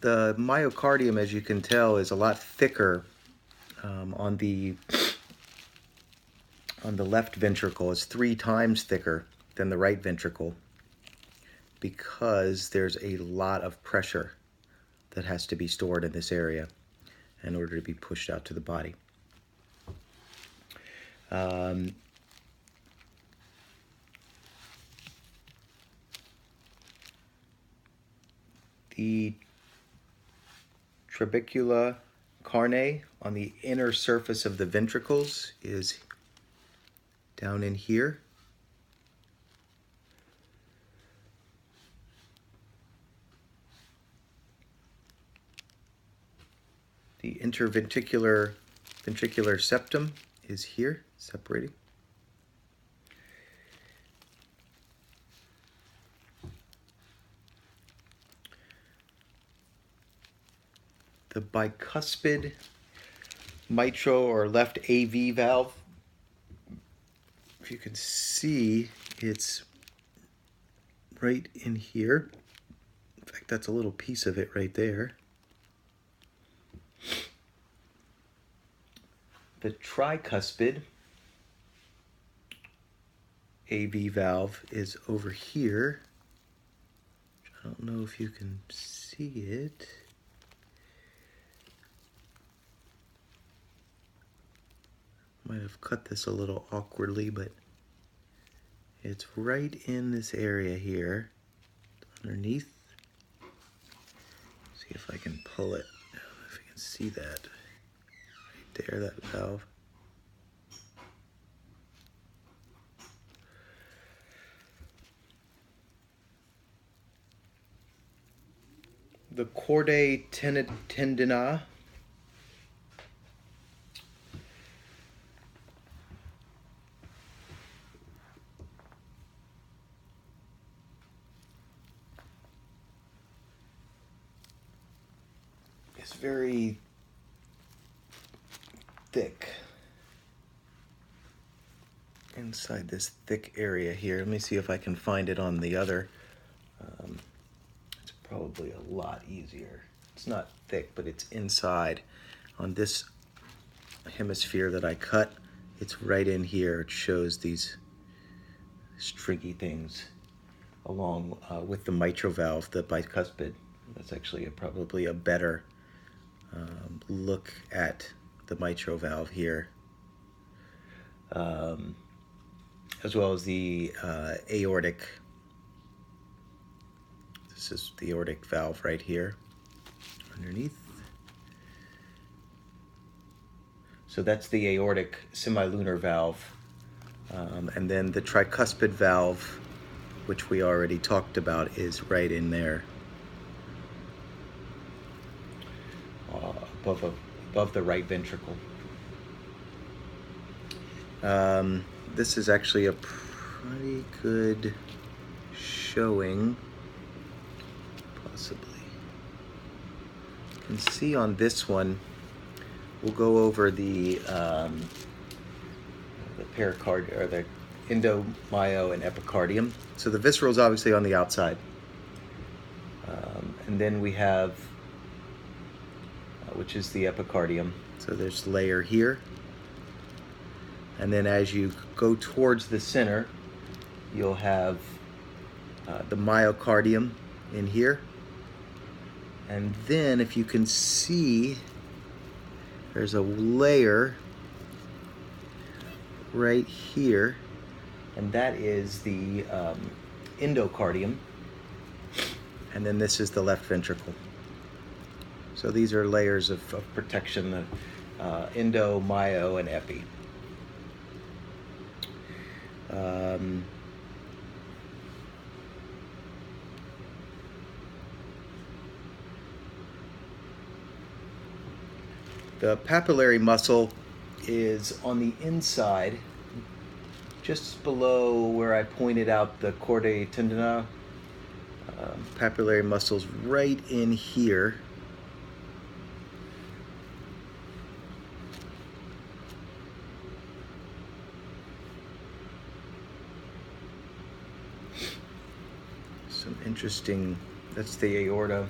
The myocardium, as you can tell, is a lot thicker on the left ventricle. It's 3 times thicker than the right ventricle because there's a lot of pressure that has to be stored in this area in order to be pushed out to the body. The trabecula carnae on the inner surface of the ventricles is down in here. The interventricular ventricular septum is here, separating. The bicuspid mitral or left AV valve, if you can see, it's right in here. In fact, that's a little piece of it right there. The tricuspid AV valve is over here. I don't know if you can see it. Might have cut this a little awkwardly, but it's right in this area here, underneath. See if I can pull it. I don't know if you can see that. Right there, that valve. The chordae tendina is very thick inside this thick area here. Let me see if I can find it on the other. It's probably a lot easier. It's not thick, but it's inside. On this hemisphere that I cut, it's right in here. It shows these stringy things along with the mitral valve, the bicuspid. That's actually probably a better look at the mitral valve here, as well as the aortic. This is the aortic valve right here underneath. So that's the aortic semilunar valve. And then the tricuspid valve, which we already talked about, is right in there, above the right ventricle. This is actually a pretty good showing, possibly. You can see on this one, we'll go over the pericardium, or the endomyo and epicardium. So the visceral is obviously on the outside. And then we have, which is the epicardium. So there's a layer here. And then as you go towards the center, you'll have the myocardium in here. And then if you can see, there's a layer right here, and that is the endocardium. And then this is the left ventricle. So these are layers of protection, endo, myo, and epi. The papillary muscle is on the inside, just below where I pointed out the chordae tendina. Papillary muscles right in here. Some interesting, that's the aorta.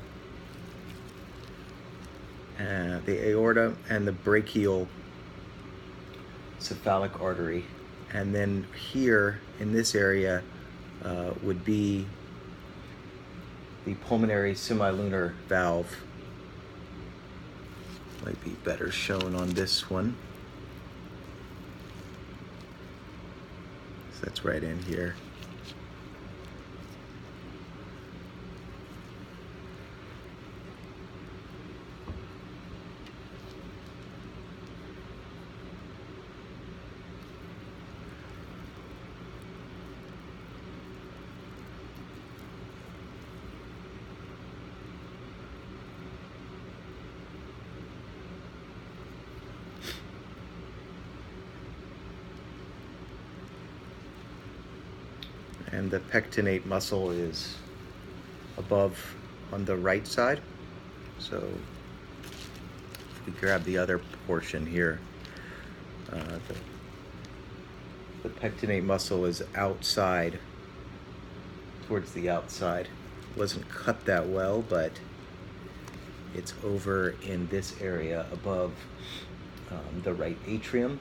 the aorta and the brachial cephalic artery. And then here in this area would be the pulmonary semilunar valve. Might be better shown on this one. So that's right in here. And the pectinate muscle is above on the right side. So if we grab the other portion here, the pectinate muscle is outside, towards the outside. It wasn't cut that well, but it's over in this area above the right atrium.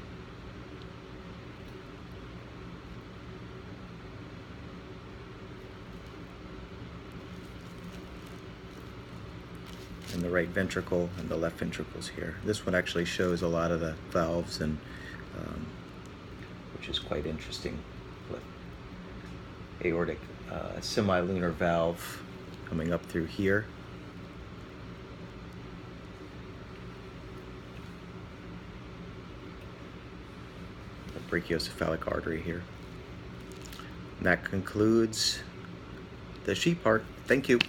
And the right ventricle and the left ventricles here. This one actually shows a lot of the valves, and which is quite interesting. Aortic semilunar valve coming up through here. The brachiocephalic artery here. And that concludes the sheep heart. Thank you.